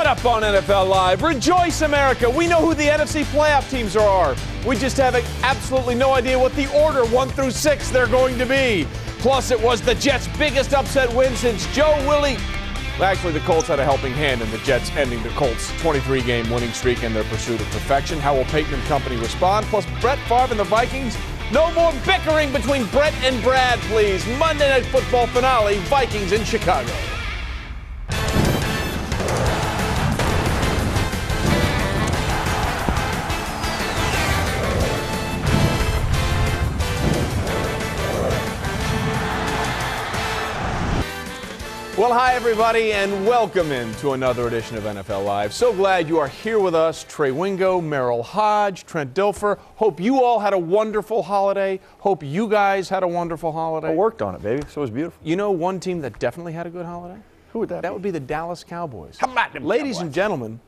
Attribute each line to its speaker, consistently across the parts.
Speaker 1: Coming up on NFL Live, rejoice America. We know who the NFC playoff teams are. We just have absolutely no idea what the order 1 through 6 they're going to be. Plus, it was the Jets' biggest upset win since Joe Willie. Actually, the Colts had a helping hand in the Jets ending the Colts' 23-game winning streak in their pursuit of perfection. How will Peyton and company respond? Plus, Brett Favre and the Vikings. No more bickering between Brett and Brad, please. Monday Night Football finale, Vikings in Chicago. Well, hi, everybody, and welcome into another edition of NFL Live. So glad you are here with us. Trey Wingo, Merrill Hodge, Trent Dilfer. Hope you all had a wonderful holiday. Hope you guys had a wonderful holiday.
Speaker 2: I worked on it, baby, so it was beautiful.
Speaker 1: You know one team that definitely had a good holiday?
Speaker 2: Who would that be?
Speaker 1: That would be the Dallas Cowboys.
Speaker 2: How about them
Speaker 1: Ladies
Speaker 2: Cowboys?
Speaker 1: and gentlemen,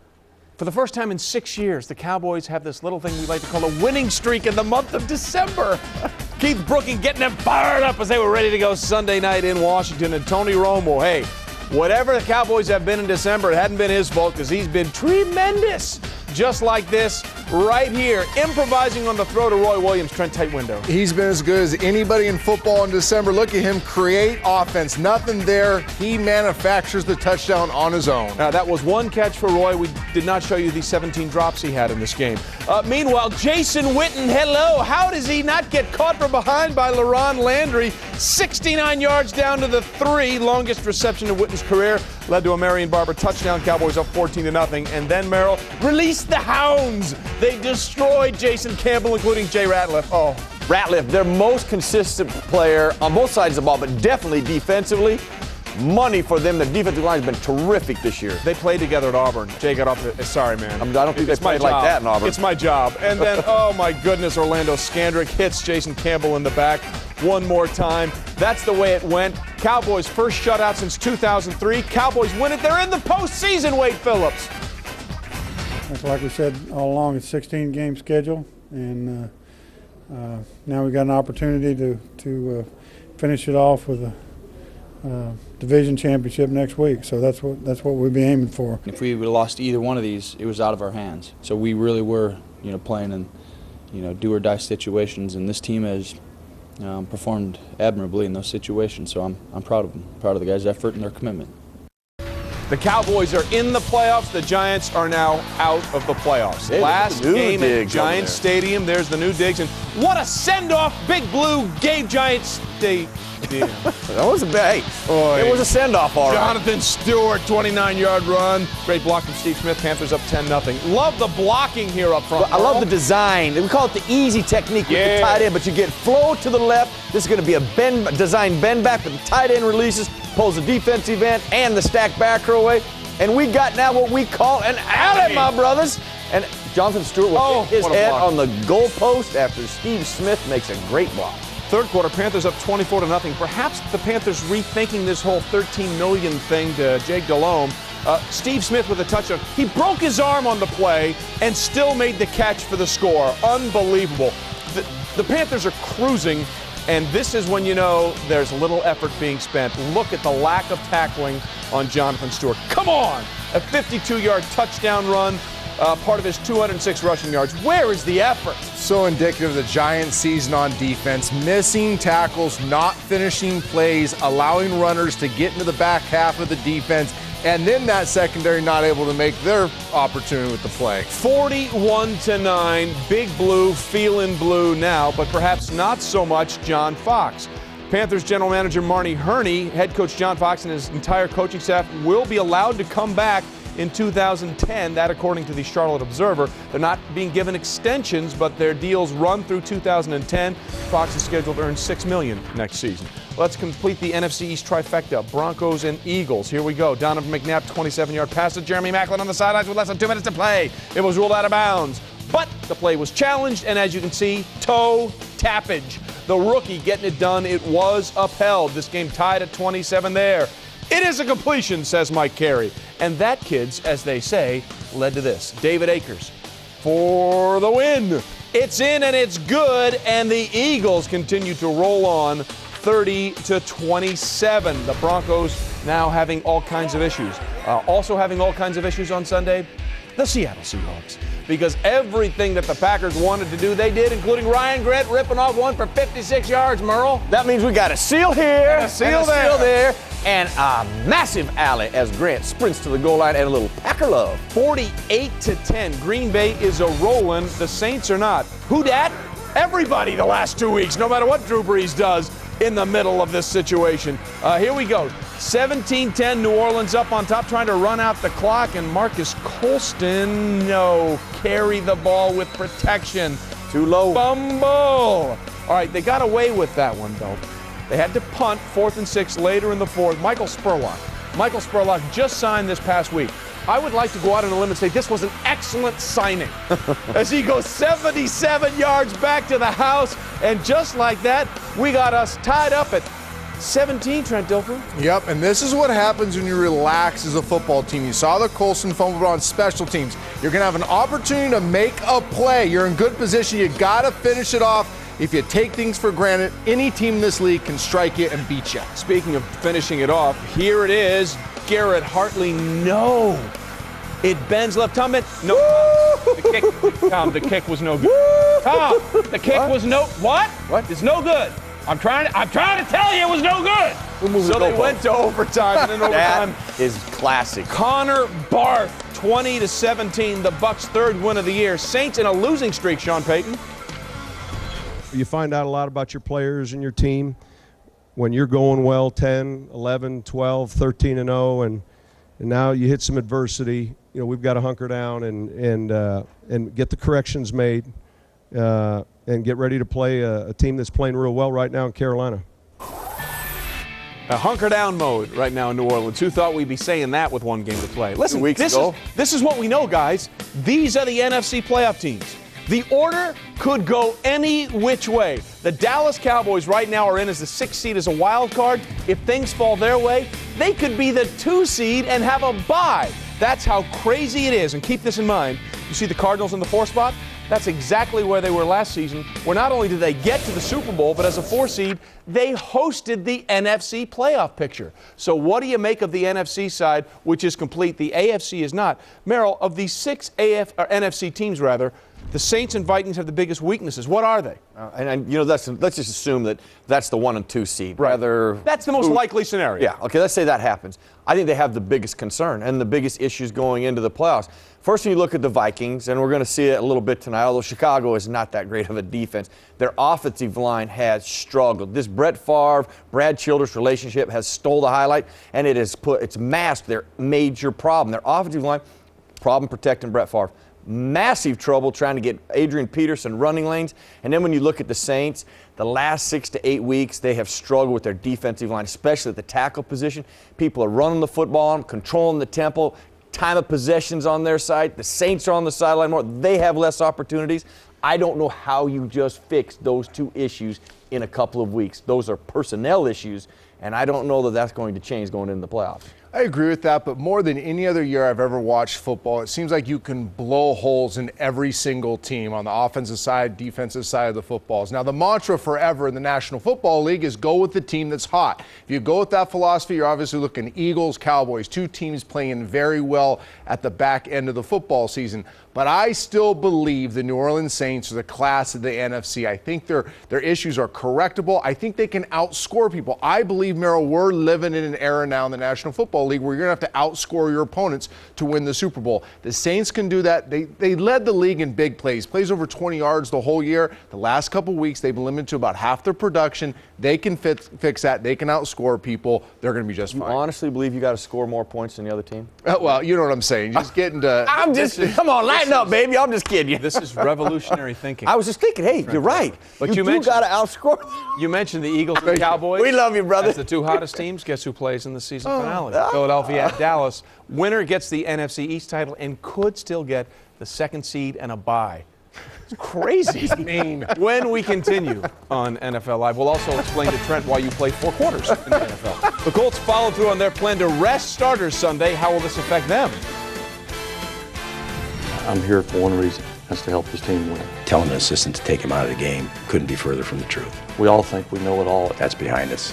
Speaker 1: for the first time in 6 years, the Cowboys have this little thing we like to call a winning streak in the month of December. Keith Brooking getting them fired up as they were ready to go Sunday night in Washington. And Tony Romo, hey, whatever the Cowboys have been in December, it hadn't been his fault because he's been tremendous. Just like this right here, improvising on the throw to Roy Williams. Trent, tight window.
Speaker 3: He's been as good as anybody in football in December. Look at him create offense. Nothing there. He manufactures the touchdown on his own.
Speaker 1: Now, that was one catch for Roy. We did not show you the 17 drops he had in this game. Meanwhile, Jason Witten, hello. How does he not get caught from behind by LaRon Landry? 69 yards down to the 3. Longest reception of Witten's career. Led to a Marion Barber touchdown. Cowboys up 14-0. And then Merrill released the Hounds. They destroyed Jason Campbell, including Jay Ratliff. Oh,
Speaker 2: Ratliff, their most consistent player on both sides of the ball, but definitely defensively. Money for them. The defensive line has been terrific this year.
Speaker 1: they played together at Auburn. Jay got off the, sorry, man.
Speaker 2: I don't think they
Speaker 1: It's my
Speaker 2: played like
Speaker 1: job.
Speaker 2: that in Auburn.
Speaker 1: It's my job. And then, oh my goodness, Orlando Scandrick hits Jason Campbell in the back one more time. That's the way it went. Cowboys' first shutout since 2003. Cowboys win it. They're in the postseason, Wade Phillips.
Speaker 4: That's like we said all along, it's a 16-game schedule, and now we've got an opportunity to finish it off with a division championship next week. So that's what we'll be aiming for.
Speaker 5: If we would have lost either one of these, it was out of our hands. So we really were, playing in, do or die situations, and this team has performed admirably in those situations. So I'm proud of them, proud of the guys' effort and their commitment.
Speaker 1: The Cowboys are in the playoffs. The Giants are now out of the playoffs.
Speaker 2: Hey,
Speaker 1: Last
Speaker 2: new
Speaker 1: game at
Speaker 2: digs over
Speaker 1: Giants
Speaker 2: there.
Speaker 1: Stadium. There's the new digs. And what a send-off Big Blue gave Giants Stadium.
Speaker 2: That wasn't bad. Hey, it was a send-off, all right.
Speaker 1: Jonathan Stewart, 29-yard run. Great block from Steve Smith. Panthers up 10-0. Love the blocking here up front.
Speaker 2: I love the design. We call it the easy technique with the tight end, but you get flow to the left. This is going to be a design bend back with the tight end releases, pulls the defensive end and the stack backer away. And we got now what we call an alley, my brothers. And Jonathan Stewart will hit his
Speaker 1: what a
Speaker 2: head
Speaker 1: block.
Speaker 2: on the goalpost after Steve Smith makes a great block.
Speaker 1: Third quarter, Panthers up 24-0. Perhaps the Panthers rethinking this whole $13 million thing to Jake Delhomme. Steve Smith with a touchdown. He broke his arm on the play and still made the catch for the score. Unbelievable. The Panthers are cruising, and this is when you know there's little effort being spent. Look at the lack of tackling on Jonathan Stewart. Come on! A 52-yard touchdown run. Part of his 206 rushing yards. Where is the effort?
Speaker 3: So indicative of the Giants' season on defense. Missing tackles, not finishing plays, allowing runners to get into the back half of the defense, and then that secondary not able to make their opportunity with the play.
Speaker 1: 41-9. Big Blue feeling blue now, but perhaps not so much John Fox. Panthers general manager Marnie Herney, head coach John Fox, and his entire coaching staff will be allowed to come back in 2010, that according to the Charlotte Observer. They're not being given extensions, but their deals run through 2010. Fox is scheduled to earn $6 million next season. Let's complete the NFC East trifecta, Broncos and Eagles. Here we go. Donovan McNabb, 27-yard pass to Jeremy Maclin on the sidelines with less than 2 minutes to play. It was ruled out of bounds, but the play was challenged, and as you can see, toe tappage. The rookie getting it done. It was upheld. This game tied at 27 there. It is a completion, says Mike Carey. And that, kids, as they say, led to this. David Akers for the win. It's in and it's good, and the Eagles continue to roll on 30-27. The Broncos now having all kinds of issues. Also having all kinds of issues on Sunday, the Seattle Seahawks. Because everything that the Packers wanted to do, they did, including Ryan Grant ripping off one for 56 yards, Merle.
Speaker 2: That means we got a seal here,
Speaker 1: And a seal there.
Speaker 2: and a massive alley as Grant sprints to the goal line and a little Packer love.
Speaker 1: 48-10. Green Bay is a rollin'. The Saints are not. Who dat? Everybody the last 2 weeks, no matter what Drew Brees does in the middle of this situation. Here we go. 17-10, New Orleans up on top, trying to run out the clock, and Marcus Colston, no, carry the ball with protection.
Speaker 2: Too low.
Speaker 1: Fumble. All right, they got away with that one, though. They had to punt 4th and 6 later in the 4th. Michael Spurlock just signed this past week. I would like to go out on a limb and say this was an excellent signing as he goes 77 yards back to the house, and just like that, we got us tied up at 17, Trent Dilfer.
Speaker 3: Yep, and this is what happens when you relax as a football team. You saw the Colson fumble on special teams. You're going to have an opportunity to make a play. You're in good position. You got to finish it off. If you take things for granted, any team in this league can strike you and beat you.
Speaker 1: Speaking of finishing it off, here it is. Garrett Hartley, no. It bends left. Tom, no. The kick was no good. Tom, the kick was no, what?
Speaker 2: What?
Speaker 1: It's no good. I'm trying to tell you it was no good. So they went to overtime, and in overtime,
Speaker 2: That is classic.
Speaker 1: Connor Barth, 20-17, the Bucs' 3rd win of the year. Saints in a losing streak, Sean Payton.
Speaker 6: You find out a lot about your players and your team when you're going well, 10, 11, 12, 13-0, and now you hit some adversity. You know, we've got to hunker down and get the corrections made and get ready to play a team that's playing real well right now in Carolina.
Speaker 1: A hunker down mode right now in New Orleans. Who thought we'd be saying that with one game to play? Listen,
Speaker 2: 2 weeks ago.
Speaker 1: This is what we know, guys. These are the NFC playoff teams. The order could go any which way. The Dallas Cowboys right now are in as the 6th seed as a wild card. If things fall their way, they could be the 2 seed and have a bye. That's how crazy it is. And keep this in mind. You see the Cardinals in the 4th spot? That's exactly where they were last season, where not only did they get to the Super Bowl, but as a 4 seed, they hosted the NFC playoff picture. So what do you make of the NFC side, which is complete? The AFC is not. Merrill, of these 6 NFC teams, the Saints and Vikings have the biggest weaknesses. What are they?
Speaker 2: Let's just assume that that's the 1 and 2 seed.
Speaker 1: Right.
Speaker 2: Rather,
Speaker 1: that's the most likely scenario.
Speaker 2: Yeah, okay, let's say that happens. I think they have the biggest concern and the biggest issues going into the playoffs. First, when you look at the Vikings, and we're going to see it a little bit tonight, although Chicago is not that great of a defense, their offensive line has struggled. This Brett Favre, Brad Childress relationship has stole the highlight, and it's masked their major problem. Their offensive line, problem protecting Brett Favre. Massive trouble trying to get Adrian Peterson running lanes. And then when you look at the Saints, the last 6 to 8 weeks, they have struggled with their defensive line, especially at the tackle position. People are running the football on them, controlling the tempo, time of possessions on their side. The Saints are on the sideline more. They have less opportunities. I don't know how you just fix those 2 issues in a couple of weeks. Those are personnel issues, and I don't know that that's going to change going into the playoffs.
Speaker 3: I agree with that, but more than any other year I've ever watched football, it seems like you can blow holes in every single team on the offensive side, defensive side of the footballs. Now, the mantra forever in the National Football League is go with the team that's hot. If you go with that philosophy, you're obviously looking Eagles, Cowboys, 2 teams playing very well at the back end of the football season. But I still believe the New Orleans Saints are the class of the NFC. I think their issues are correctable. I think they can outscore people. I believe, Merrill, we're living in an era now in the National Football League where you're going to have to outscore your opponents to win the Super Bowl. The Saints can do that. They led the league in big plays over 20 yards the whole year. The last couple weeks, they've been limited to about half their production. They can fix that. They can outscore people. They're going to be just fine.
Speaker 2: You honestly believe you got to score more points than the other team?
Speaker 3: Well, you know what I'm saying. Just get into...
Speaker 2: Come on, lighten up, baby. I'm just kidding you.
Speaker 1: This is revolutionary thinking.
Speaker 2: I was just thinking, hey, you're right.
Speaker 1: But
Speaker 2: you got to outscore them.
Speaker 1: You mentioned the Eagles and Cowboys.
Speaker 2: We love you, brother.
Speaker 1: As the 2 hottest teams, guess who plays in the season finale? Philadelphia at Dallas. Winner gets the NFC East title and could still get the 2nd seed and a bye. It's crazy.
Speaker 3: mean.
Speaker 1: When we continue on NFL Live, we'll also explain to Trent why you play 4 quarters in the NFL. The Colts followed through on their plan to rest starters Sunday. How will this affect them?
Speaker 7: I'm here for one reason. That's to help this team win.
Speaker 8: Telling an assistant to take him out of the game couldn't be further from the truth.
Speaker 7: We all think we know it all.
Speaker 8: That's behind us.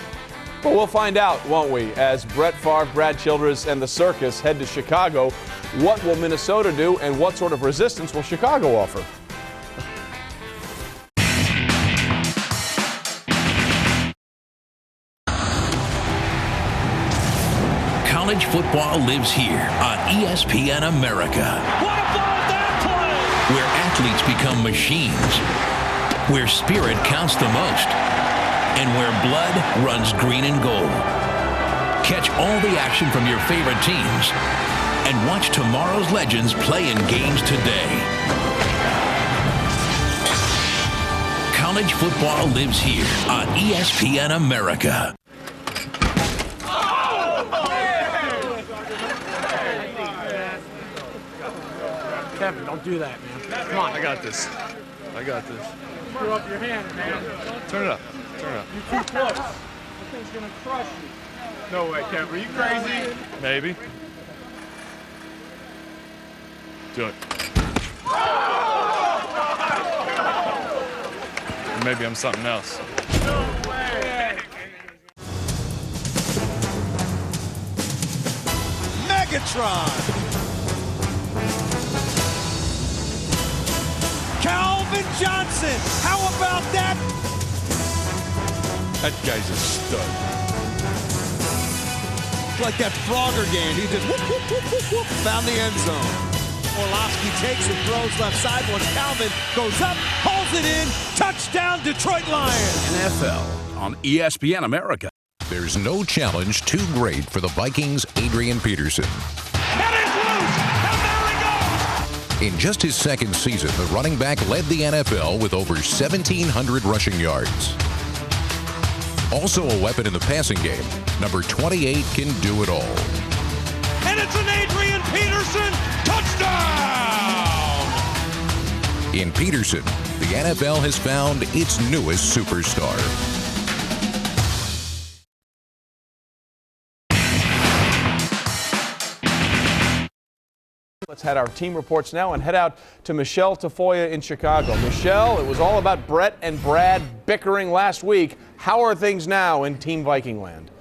Speaker 1: Well, we'll find out, won't we? As Brett Favre, Brad Childress, and the circus head to Chicago, what will Minnesota do, and what sort of resistance will Chicago offer?
Speaker 8: College football lives here on ESPN America.
Speaker 9: What about that play?
Speaker 8: Where athletes become machines, where spirit counts the most, and where blood runs green and gold. Catch all the action from your favorite teams and watch tomorrow's legends play in games today. College football lives here on ESPN America.
Speaker 10: Kevin, don't do that, man. Come on.
Speaker 11: I got this. I got this.
Speaker 10: Screw up your hand, man.
Speaker 11: Turn it up. Turn it up.
Speaker 10: You're too close. That thing's gonna crush you.
Speaker 11: No way, Kevin. Are you crazy? Maybe. Do it. Or maybe I'm something else.
Speaker 10: No way.
Speaker 9: Megatron. Calvin Johnson. How about that?
Speaker 11: That guy's a stud.
Speaker 9: Like that Frogger game. He just whoop, whoop, whoop, whoop, whoop, found the end zone. Orlovsky takes and throws left side once Calvin goes up, pulls it in. Touchdown, Detroit Lions.
Speaker 12: NFL on ESPN America. There's no challenge too great for the Vikings' Adrian Peterson.
Speaker 9: And it's loose. And there he goes.
Speaker 12: In just his second season, the running back led the NFL with over 1,700 rushing yards. Also a weapon in the passing game, number 28 can do it all.
Speaker 9: And it's an Adrian Peterson touchdown!
Speaker 12: In Peterson, the NFL has found its newest superstar.
Speaker 1: Let's head our team reports now and head out to Michelle Tafoya in Chicago. Michelle, it was all about Brett and Brad bickering last week. How are things now in Team Viking land?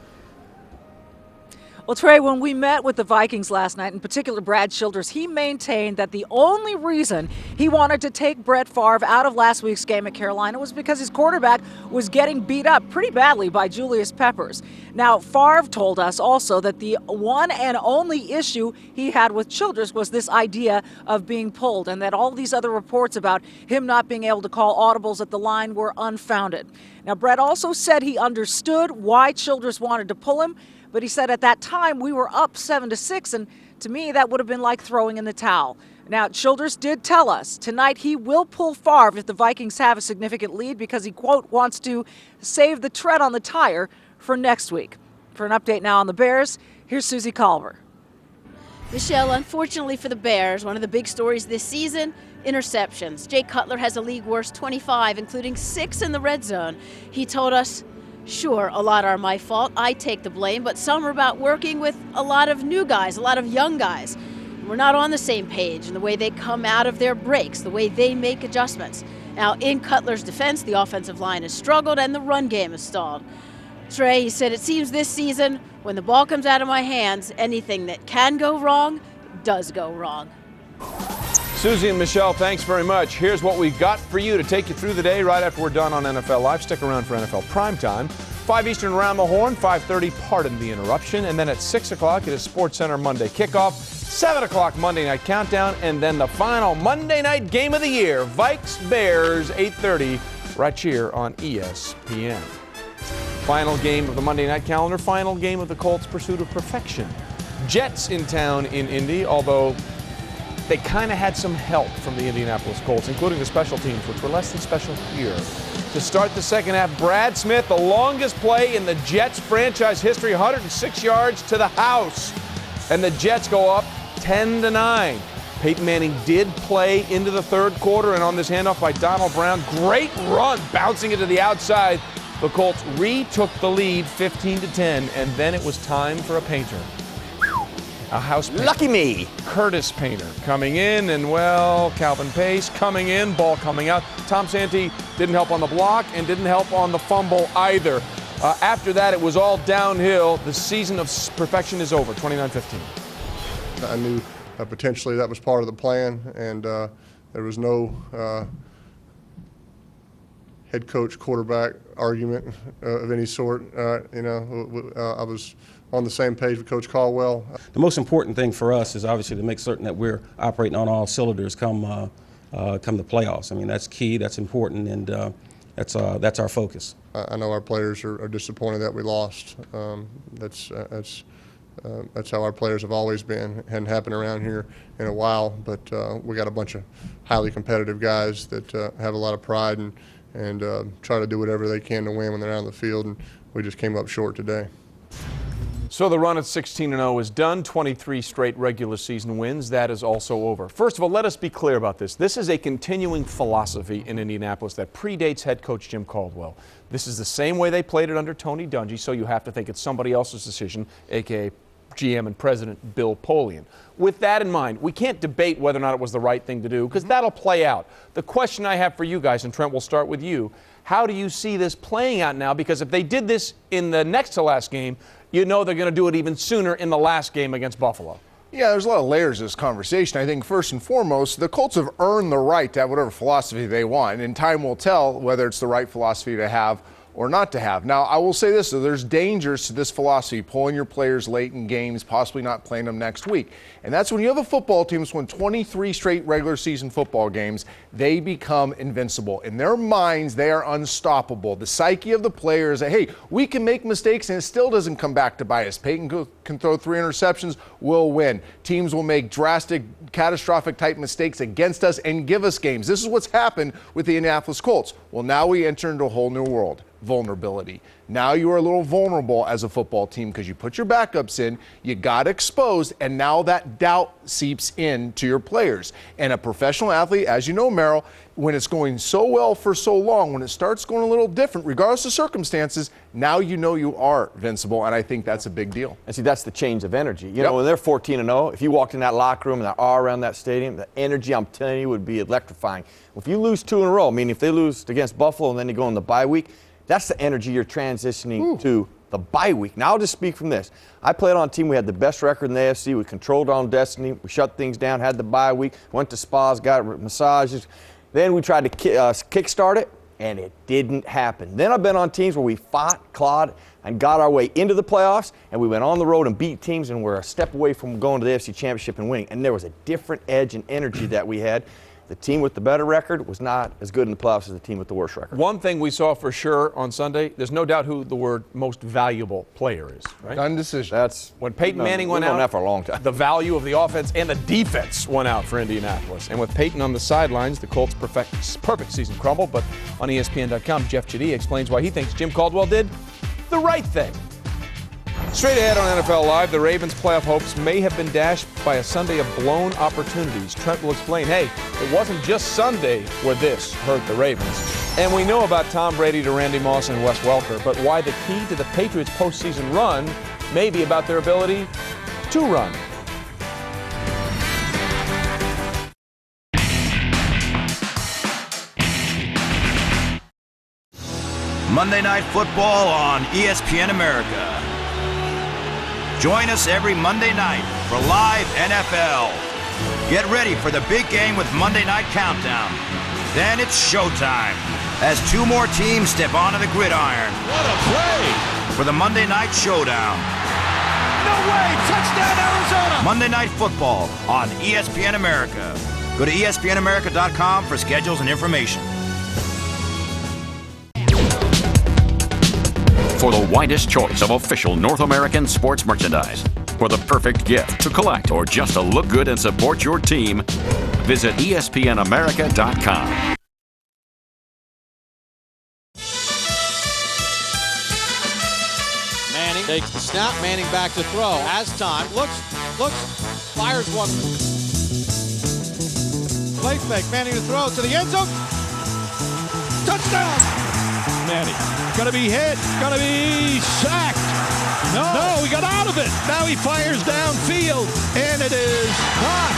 Speaker 13: Well, Trey, when we met with the Vikings last night, in particular Brad Childress, he maintained that the only reason he wanted to take Brett Favre out of last week's game at Carolina was because his quarterback was getting beat up pretty badly by Julius Peppers. Now, Favre told us also that the one and only issue he had with Childress was this idea of being pulled, and that all these other reports about him not being able to call audibles at the line were unfounded. Now, Brett also said he understood why Childress wanted to pull him, but he said at that time we were up 7-6, and to me that would have been like throwing in the towel. Now, Childress did tell us tonight he will pull Favre if the Vikings have a significant lead because he, quote, wants to save the tread on the tire for next week. For an update now on the Bears, here's Susie Culver.
Speaker 14: Michelle, unfortunately for the Bears, one of the big stories this season, interceptions. Jay Cutler has a league worst 25, including 6 in the red zone. He told us, sure, a lot are my fault. I take the blame, but some are about working with a lot of new guys, a lot of young guys. We're not on the same page in the way they come out of their breaks, the way they make adjustments. Now, in Cutler's defense, the offensive line has struggled and the run game has stalled. Trey, he said, it seems this season, when the ball comes out of my hands, anything that can go wrong does go wrong.
Speaker 1: Susie and Michelle, thanks very much. Here's what we've got for you to take you through the day right after we're done on NFL Live. Stick around for NFL Primetime. 5 Eastern around the horn, 5:30, pardon the interruption. And then at 6 o'clock, it is Sports Center Monday kickoff. 7 o'clock Monday night countdown. And then the final Monday night game of the year, Vikes Bears, 8:30, right here on ESPN. Final game of the Monday night calendar, final game of the Colts' pursuit of perfection. Jets in town in Indy, although they kind of had some help from the Indianapolis Colts, including the special teams, which were less than special here. To start the second half, Brad Smith, the longest play in the Jets franchise history, 106 yards to the house. And the Jets go up 10-9. Peyton Manning did play into the third quarter, and on this handoff by Donald Brown, great run, bouncing it to the outside. The Colts retook the lead 15-10, and then it was time for a painter. A house painter.
Speaker 2: Lucky me.
Speaker 1: Curtis Painter coming in, and well, Calvin Pace coming in, ball coming out. Tom Santee didn't help on the block and didn't help on the fumble either. After that, it was all downhill. The season of perfection is over, 29-15.
Speaker 3: I knew potentially that was part of the plan, and there was no head coach quarterback argument of any sort. I was on the same page with Coach Caldwell.
Speaker 15: The most important thing for us is obviously to make certain that we're operating on all cylinders come the playoffs. I mean, that's key, that's important, and that's our focus.
Speaker 3: I know our players are disappointed that we lost. That's how our players have always been. It hadn't happened around here in a while, but we got a bunch of highly competitive guys that have a lot of pride and try to do whatever they can to win when they're out on the field, and we just came up short today.
Speaker 1: So the run at 16-0 is done. 23 straight regular season wins. That is also over. First of all, let us be clear about this. This is a continuing philosophy in Indianapolis that predates head coach Jim Caldwell. This is the same way they played it under Tony Dungy, so you have to think it's somebody else's decision, a.k.a. GM and President Bill Polian. With that in mind, we can't debate whether or not it was the right thing to do, because that'll play out. The question I have for you guys, and Trent, we'll start with you, how do you see this playing out now? Because if they did this in the next to last game, you know they're going to do it even sooner in the last game against Buffalo.
Speaker 3: Yeah, there's a lot of layers to this conversation. I think first and foremost, the Colts have earned the right to have whatever philosophy they want, and time will tell whether it's the right philosophy to have or not to have. Now, I will say this, though, there's dangers to this philosophy, pulling your players late in games, possibly not playing them next week. And that's when you have a football team that's won 23 straight regular season football games, they become invincible. In their minds, they are unstoppable. The psyche of the players, hey, we can make mistakes and it still doesn't come back to bite us. Peyton can throw 3 interceptions, we'll win. Teams will make drastic, catastrophic type mistakes against us and give us games. This is what's happened with the Indianapolis Colts. Well, now we enter into a whole new world. Vulnerability. Now you are a little vulnerable as a football team because you put your backups in, you got exposed, and now that doubt seeps in to your players. And a professional athlete, as you know, Merrill, when it's going so well for so long, when it starts going a little different, regardless of circumstances, now you know you are invincible, and I think that's a big deal.
Speaker 2: And see, that's the change of energy. You know, when they're 14-0, if you walked in that locker room and they're all around that stadium, the energy, I'm telling you, would be electrifying. If you lose 2 in a row, meaning if they lose against Buffalo and then you go in the bye week, that's the energy you're transitioning to the bye week. Now I'll just speak from this. I played on a team, we had the best record in the AFC, we controlled our own destiny, we shut things down, had the bye week, went to spas, got massages. Then we tried to kickstart it, and it didn't happen. Then I've been on teams where we fought, clawed, and got our way into the playoffs, and we went on the road and beat teams, and we're a step away from going to the AFC Championship and winning. And there was a different edge and energy that we had. The team with the better record was not as good in the playoffs as the team with the worst record.
Speaker 1: One thing we saw for sure on Sunday, there's no doubt who the word most valuable player is, right?
Speaker 3: Done decision.
Speaker 1: That's when Peyton Manning went out.
Speaker 2: We've known that for a long time.
Speaker 1: The value of the offense and the defense went out for Indianapolis. And with Peyton on the sidelines, the Colts' perfect season crumbled. But on ESPN.com, Jeff Chadee explains why he thinks Jim Caldwell did the right thing. Straight ahead on NFL Live, the Ravens' playoff hopes may have been dashed by a Sunday of blown opportunities. Trent will explain, hey, it wasn't just Sunday where this hurt the Ravens. And we know about Tom Brady to Randy Moss and Wes Welker, but why the key to the Patriots' postseason run may be about their ability to run.
Speaker 16: Monday Night Football on ESPN America. Join us every Monday night for live NFL. Get ready for the big game with Monday Night Countdown. Then it's showtime as 2 more teams step onto the gridiron.
Speaker 9: What a play!
Speaker 16: For the Monday Night Showdown.
Speaker 9: No way! Touchdown, Arizona!
Speaker 16: Monday Night Football on ESPN America. Go to espnamerica.com for schedules and information.
Speaker 17: For the widest choice of official North American sports merchandise, for the perfect gift to collect or just to look good and support your team, visit espnamerica.com.
Speaker 9: Manning takes the snap. Manning back to throw. Has time. Looks, fires one. Play fake. Manning to throw to the end zone. Touchdown! Manning gonna be hit. Gonna be sacked. No, he got out of it. Now he fires downfield, and it is caught.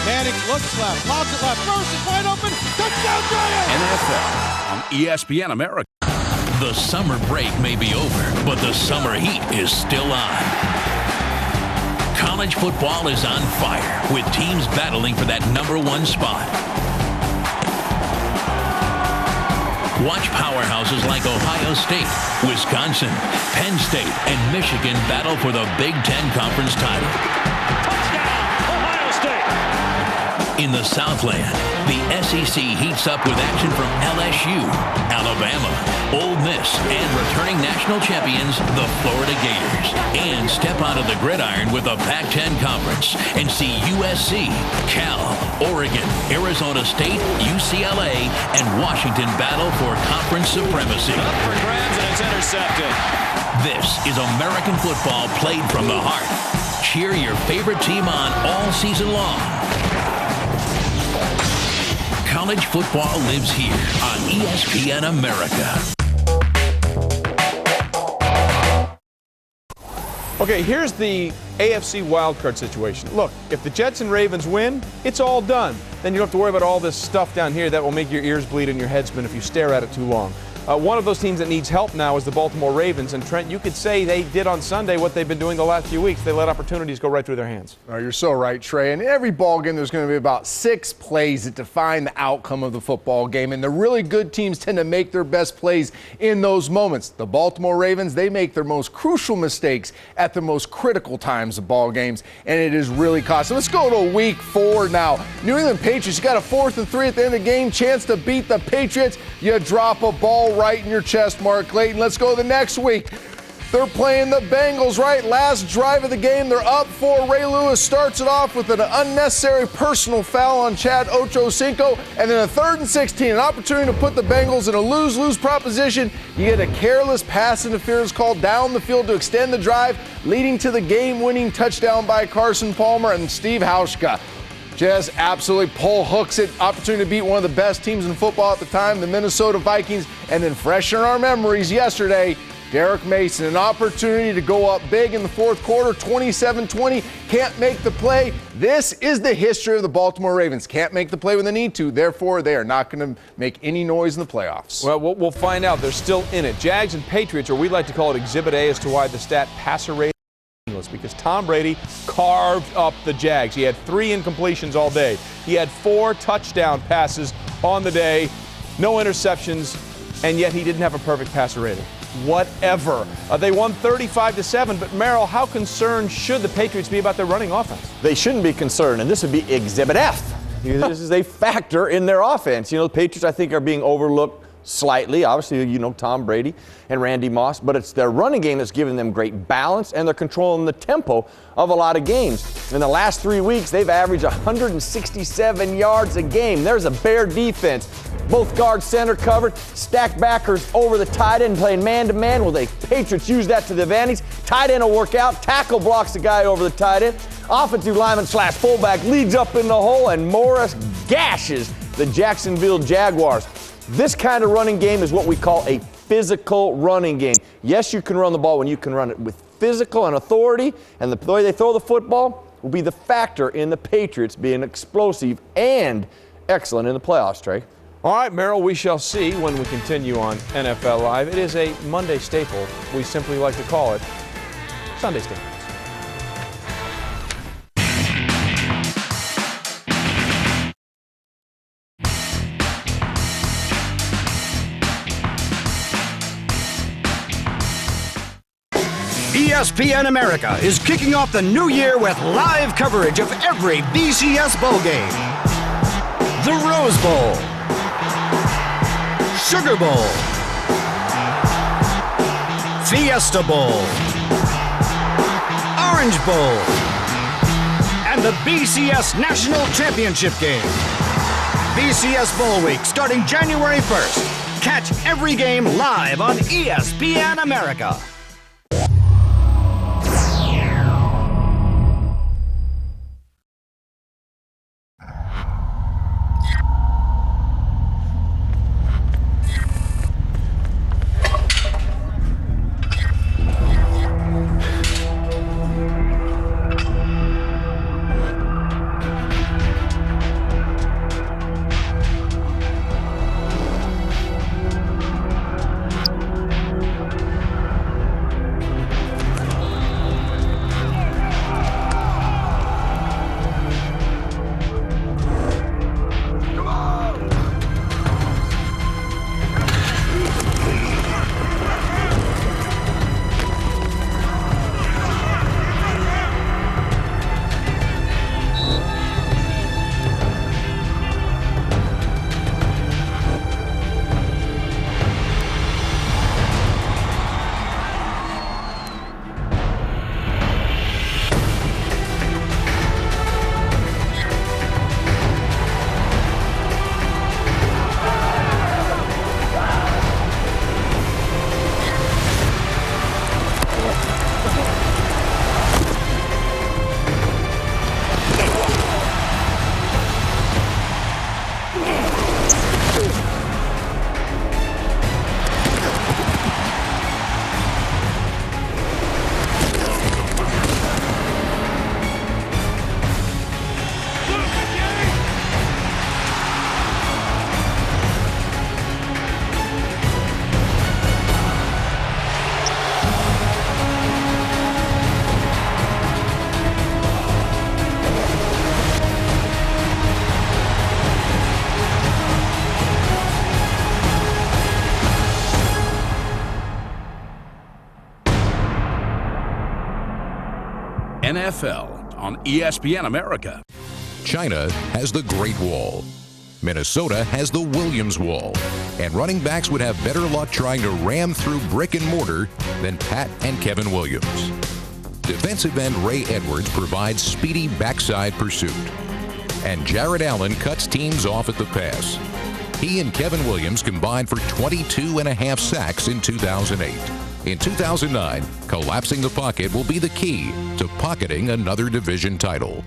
Speaker 9: Manning looks left, pops it left, throws it wide open. Touchdown, Giants!
Speaker 17: NFL on ESPN America.
Speaker 8: The summer break may be over, but the summer heat is still on. College football is on fire, with teams battling for that #1 spot. Watch powerhouses like Ohio State, Wisconsin, Penn State, and Michigan battle for the Big Ten Conference title. Touchdown, Ohio State! In the Southland, the SEC heats up with action from LSU, Alabama, Ole Miss, and returning national champions, the Florida Gators. And step out of the gridiron with the Pac-10 Conference and see USC, Cal, Oregon, Arizona State, UCLA, and Washington battle for conference supremacy.
Speaker 18: Up for grabs, and it's intercepted.
Speaker 8: This is American football played from the heart. Cheer your favorite team on all season long. College football lives here on ESPN America.
Speaker 1: Okay, here's the AFC wildcard situation. Look, if the Jets and Ravens win, it's all done. Then you don't have to worry about all this stuff down here that will make your ears bleed and your head spin if you stare at it too long. One of those teams that needs help now is the Baltimore Ravens. And Trent, you could say they did on Sunday what they've been doing the last few weeks. They let opportunities go right through their hands.
Speaker 3: Oh, you're so right, Trey. In every ball game, there's going to be about 6 plays that define the outcome of the football game. And the really good teams tend to make their best plays in those moments. The Baltimore Ravens, they make their most crucial mistakes at the most critical times of ball games. And it is really costly. Let's go to week 4 now. New England Patriots, you got a 4th and 3 at the end of the game. Chance to beat the Patriots. You drop a ball right in your chest, Mark Clayton. Let's go to the next week. They're playing the Bengals, right? Last drive of the game, they're up 4. Ray Lewis starts it off with an unnecessary personal foul on Chad Ochocinco, and then a 3rd and 16, an opportunity to put the Bengals in a lose-lose proposition. You get a careless pass interference call down the field to extend the drive, leading to the game-winning touchdown by Carson Palmer and Steve Hauschka. Just absolutely pull hooks it. Opportunity to beat one of the best teams in football at the time, the Minnesota Vikings. And then fresh in our memories yesterday, Derek Mason, an opportunity to go up big in the 4th quarter, 27-20, can't make the play. This is the history of the Baltimore Ravens. Can't make the play when they need to. Therefore, they are not going to make any noise in the playoffs.
Speaker 1: Well, we'll find out. They're still in it. Jags and Patriots, or we like to call it Exhibit A, as to why the stat passer rating, because Tom Brady carved up the Jags. He had 3 incompletions all day. He had 4 touchdown passes on the day, no interceptions, and yet he didn't have a perfect passer rating. Whatever. They won 35-7, but Merrill, how concerned should the Patriots be about their running offense?
Speaker 2: They shouldn't be concerned, and this would be Exhibit F. This is a factor in their offense. You know, the Patriots, I think, are being overlooked slightly. Obviously, you know, Tom Brady and Randy Moss, but it's their running game that's giving them great balance, and they're controlling the tempo of a lot of games. In the last 3 weeks, they've averaged 167 yards a game. There's a Bear defense. Both guards center covered, stack backers over the tight end playing man-to-man. Well, the Patriots use that to the advantage. Tight end will work out. Tackle blocks the guy over the tight end. Offensive lineman / fullback leads up in the hole, and Morris gashes the Jacksonville Jaguars. This kind of running game is what we call a physical running game. Yes, you can run the ball when you can run it with physical and authority, and the way they throw the football will be the factor in the Patriots being explosive and excellent in the playoffs, Trey.
Speaker 1: All right, Merrill, we shall see when we continue on NFL Live. It is a Monday staple. We simply like to call it Sunday staple.
Speaker 19: ESPN America is kicking off the new year with live coverage of every BCS bowl game. The Rose Bowl, Sugar Bowl, Fiesta Bowl, Orange Bowl, and the BCS National Championship game. BCS Bowl Week starting January 1st. Catch every game live on ESPN America.
Speaker 8: NFL on ESPN America.
Speaker 12: China has the Great Wall. Minnesota has the Williams Wall. And running backs would have better luck trying to ram through brick and mortar than Pat and Kevin Williams. Defensive end Ray Edwards provides speedy backside pursuit. And Jared Allen cuts teams off at the pass. He and Kevin Williams combined for 22.5 sacks in 2008. In 2009, collapsing the pocket will be the key to pocketing another division title.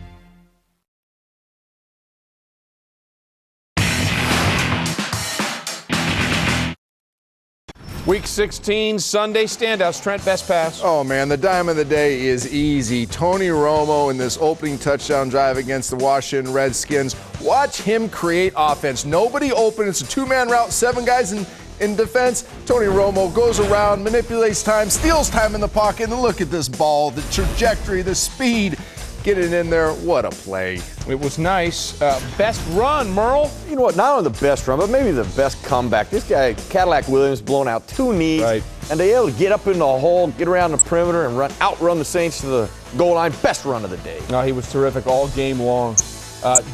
Speaker 1: Week 16 Sunday standouts. Trent, best pass.
Speaker 3: Oh, man, the dime of the day is easy. Tony Romo in this opening touchdown drive against the Washington Redskins. Watch him create offense. Nobody open. It's a two-man route, 7 guys in defense. Tony Romo goes around, manipulates time, steals time in the pocket, and look at this ball, the trajectory, the speed. Get it in there. What a play.
Speaker 1: It was nice. Best run, Merle.
Speaker 2: You know what? Not only the best run, but maybe the best comeback. This guy, Cadillac Williams, blown out 2 knees.
Speaker 1: Right.
Speaker 2: And they able to get up in the hole, get around the perimeter, and outrun the Saints to the goal line. Best run of the day.
Speaker 1: No, he was terrific all game long.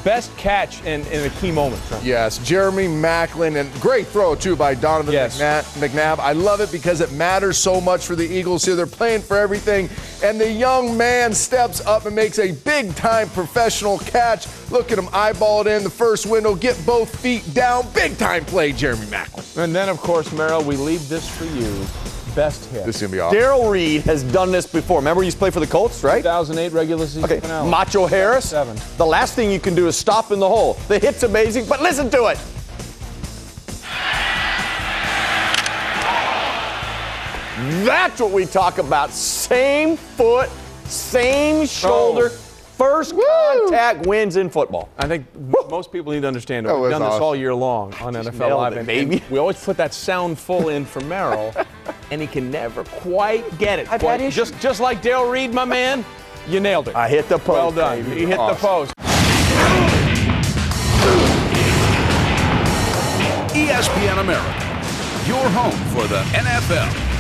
Speaker 1: Best catch in a key moment, Trent.
Speaker 3: Yes, Jeremy Maclin, and great throw, too, by Donovan McNabb. I love it because it matters so much for the Eagles here. They're playing for everything, and the young man steps up and makes a big-time professional catch. Look at him eyeball it in the first window, get both feet down. Big-time play, Jeremy Maclin.
Speaker 1: And then, of course, Merrill, we leave this for you. Best hit.
Speaker 3: This is going to be awesome.
Speaker 2: Darrell Reed has done this before. Remember he used to play for the Colts, right?
Speaker 1: 2008 regular season finale.
Speaker 2: Macho Harris.
Speaker 1: 7.
Speaker 2: The last thing you can do is stop in the hole. The hit's amazing, but listen to it. That's what we talk about. Same foot, same shoulder. First contact wins in football.
Speaker 1: I think most people need to understand it. We've done this all year long on NFL Live. And we always put that sound full in for Merrill, and he can never quite get it. Just like Darrell Reed, my man, you nailed it.
Speaker 2: I hit the post.
Speaker 1: Well done.
Speaker 2: Baby.
Speaker 1: He hit the post.
Speaker 8: ESPN America, your home for the NFL.